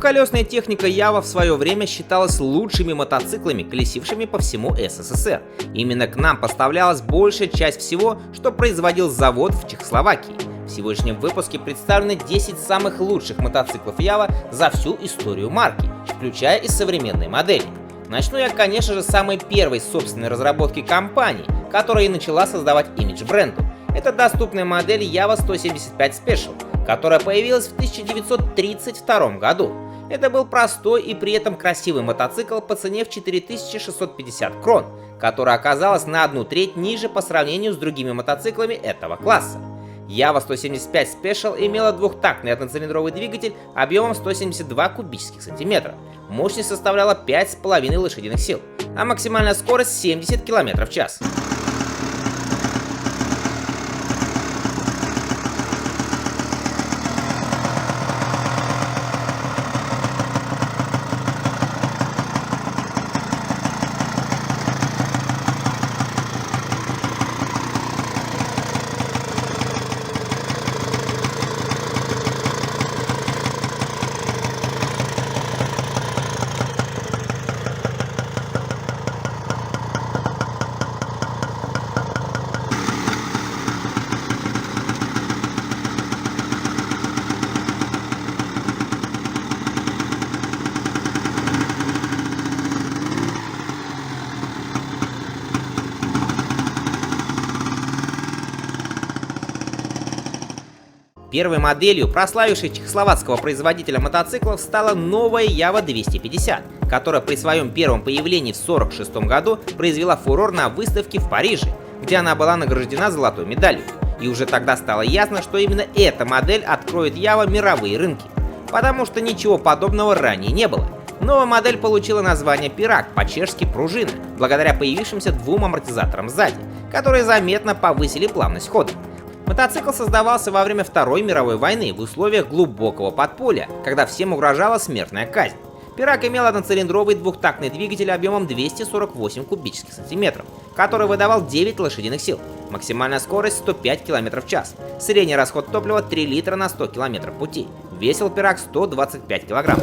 Двухколесная техника Ява в свое время считалась лучшими мотоциклами, колесившими по всему СССР. Именно к нам поставлялась большая часть всего, что производил завод в Чехословакии. В сегодняшнем выпуске представлены 10 самых лучших мотоциклов Ява за всю историю марки, включая и современные модели. Начну я, конечно же, с самой первой собственной разработки компании, которая и начала создавать имидж бренду. Это доступная модель Ява 175 Special, которая появилась в 1932 году. Это был простой и при этом красивый мотоцикл по цене в 4650 крон, которая оказалась на 1/3 ниже по сравнению с другими мотоциклами этого класса. Ява 175 Special имела двухтактный одноцилиндровый двигатель объемом 172 кубических сантиметра. Мощность составляла 5,5 лошадиных сил, а максимальная скорость 70 км в час. Первой моделью прославившей чехословацкого производителя мотоциклов стала новая Ява 250, которая при своем первом появлении в 1946 году произвела фурор на выставке в Париже, где она была награждена золотой медалью. И уже тогда стало ясно, что именно эта модель откроет Ява мировые рынки, потому что ничего подобного ранее не было. Новая модель получила название Пирак, по-чешски пружина, благодаря появившимся двум амортизаторам сзади, которые заметно повысили плавность хода. Мотоцикл создавался во время Второй мировой войны в условиях глубокого подполья, когда всем угрожала смертная казнь. Пирак имел одноцилиндровый двухтактный двигатель объемом 248 кубических сантиметров, который выдавал 9 лошадиных сил, максимальная скорость 105 км в час, средний расход топлива 3 литра на 100 км пути, весил Пирак 125 кг.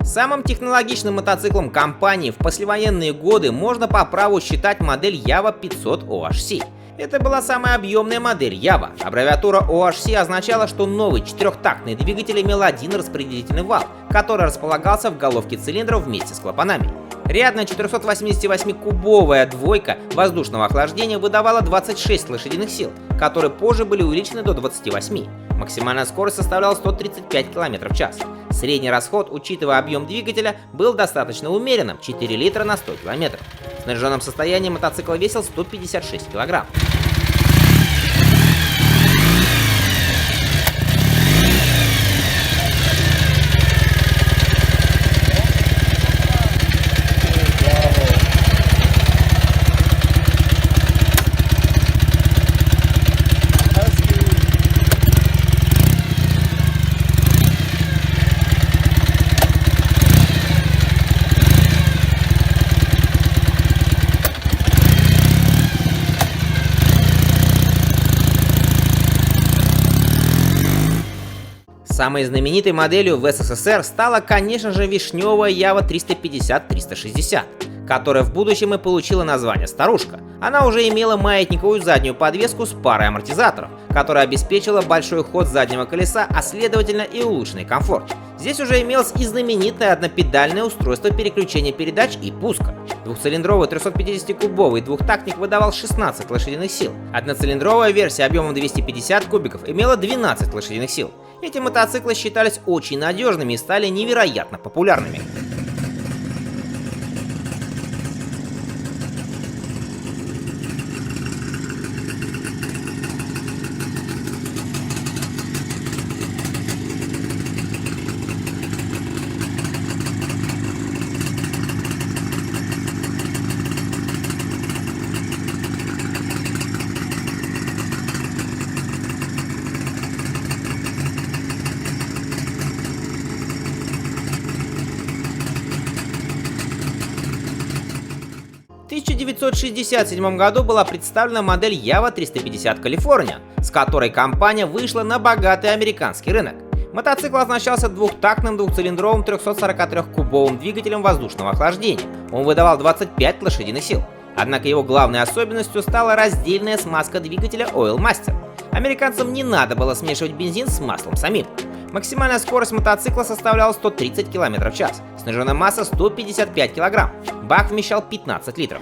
Самым технологичным мотоциклом компании в послевоенные годы можно по праву считать модель Ява 500 OHC. Это была самая объемная модель Ява. Аббревиатура OHC означала, что новый четырехтактный двигатель имел один распределительный вал, который располагался в головке цилиндра вместе с клапанами. Рядная 488-кубовая двойка воздушного охлаждения выдавала 26 лошадиных сил, которые позже были увеличены до 28. Максимальная скорость составляла 135 км в час. Средний расход, учитывая объем двигателя, был достаточно умеренным – 4 литра на 100 км. В снаряженном состоянии мотоцикл весил 156 кг. Самой знаменитой моделью в СССР стала, конечно же, вишневая Ява 350-360, которая в будущем и получила название «Старушка». Она уже имела маятниковую заднюю подвеску с парой амортизаторов, которая обеспечила большой ход заднего колеса, а следовательно и улучшенный комфорт. Здесь уже имелось и знаменитое однопедальное устройство переключения передач и пуска. Двухцилиндровый 350-кубовый двухтактник выдавал 16 лошадиных сил. Одноцилиндровая версия объемом 250 кубиков имела 12 лошадиных сил. Эти мотоциклы считались очень надежными и стали невероятно популярными. 1967 году была представлена модель Java 350 California, с которой компания вышла на богатый американский рынок. Мотоцикл оснащался двухтактным двухцилиндровым 343-кубовым двигателем воздушного охлаждения. Он выдавал 25 лошадиных сил. Однако его главной особенностью стала раздельная смазка двигателя Oil Master. Американцам не надо было смешивать бензин с маслом самим. Максимальная скорость мотоцикла составляла 130 км в час, сниженная масса 155 кг, бак вмещал 15 литров.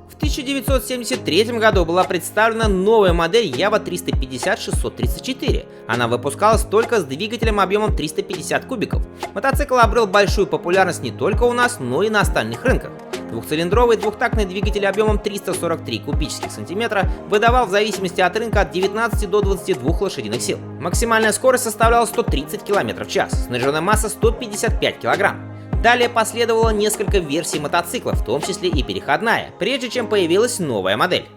В 1973 году была представлена новая модель Java 350-634. Она выпускалась только с двигателем объемом 350 кубиков. Мотоцикл обрел большую популярность не только у нас, но и на остальных рынках. Двухцилиндровый двухтактный двигатель объемом 343 кубических сантиметра выдавал в зависимости от рынка от 19 до 22 лошадиных сил. Максимальная скорость составляла 130 км в час, сниженная масса 155 кг. Далее последовало несколько версий мотоцикла, в том числе и переходная, прежде чем появилась новая модель.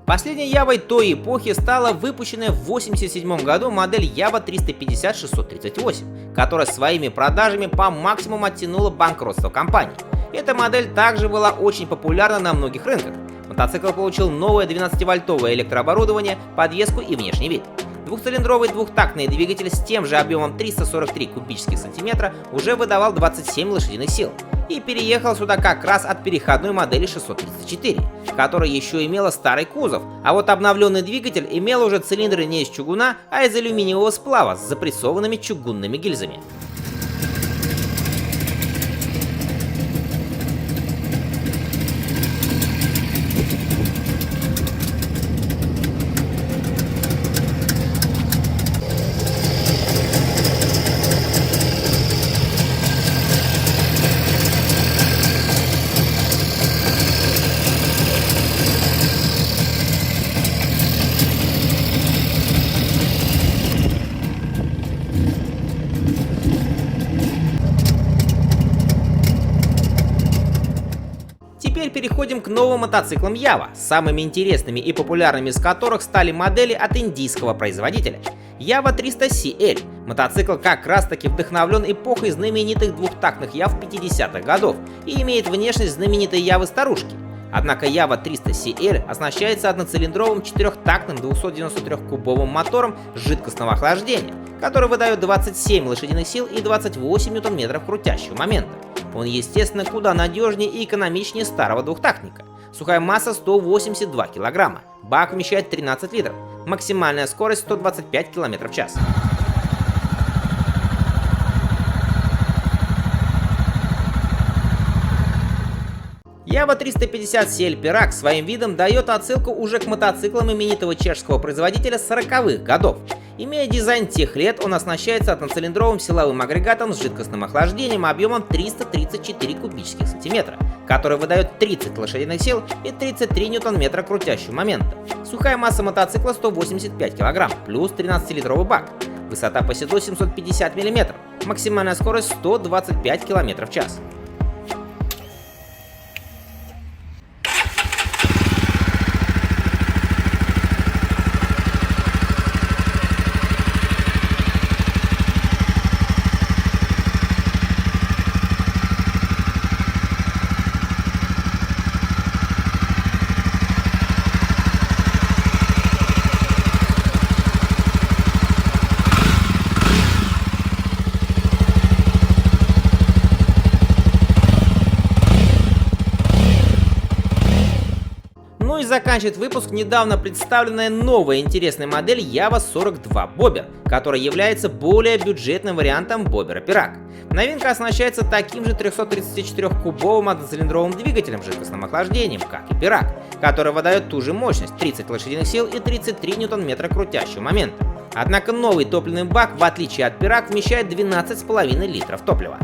Последней Явой той эпохи стала выпущенная в 1987 году модель Java 350-638, которая своими продажами по максимуму оттянула банкротство компании. Эта модель также была очень популярна на многих рынках. Мотоцикл получил новое 12-вольтовое электрооборудование, подвеску и внешний вид. Двухцилиндровый двухтактный двигатель с тем же объемом 343 кубических сантиметра уже выдавал 27 лошадиных сил и переехал сюда как раз от переходной модели 634, которая еще имела старый кузов, а вот обновленный двигатель имел уже цилиндры не из чугуна, а из алюминиевого сплава с запрессованными чугунными гильзами. Теперь переходим к новым мотоциклам Java, самыми интересными и популярными из которых стали модели от индийского производителя. Java 300CL. Мотоцикл как раз таки вдохновлен эпохой знаменитых двухтактных Яв 50-х годов и имеет внешность знаменитой Явы старушки. Однако Java 300CL оснащается одноцилиндровым четырехтактным 293-кубовым мотором жидкостного охлаждения, который выдает 27 лошадиных сил и 28 ньютон-метров крутящего момента. Он, естественно, куда надежнее и экономичнее старого двухтактника. Сухая масса 182 кг, бак вмещает 13 литров, максимальная скорость 125 км в час. Java 350 CL Perak своим видом дает отсылку уже к мотоциклам именитого чешского производителя 40-х годов. Имея дизайн тех лет, он оснащается одноцилиндровым силовым агрегатом с жидкостным охлаждением объемом 334 кубических сантиметра, который выдает 30 лошадиных сил и 33 ньютон-метра крутящего момента. Сухая масса мотоцикла 185 кг, плюс 13-литровый бак. Высота по седлу 750 мм, максимальная скорость 125 км в час. Ну и заканчивает выпуск недавно представленная новая интересная модель Java 42 Bobber, которая является более бюджетным вариантом Bobber Pirac. Новинка оснащается таким же 334-кубовым одноцилиндровым двигателем с жидкостным охлаждением, как и Pirac, который выдает ту же мощность 30 лошадиных сил и 33 ньютон-метра крутящего момента. Однако новый топливный бак, в отличие от Pirac, вмещает 12,5 литров топлива.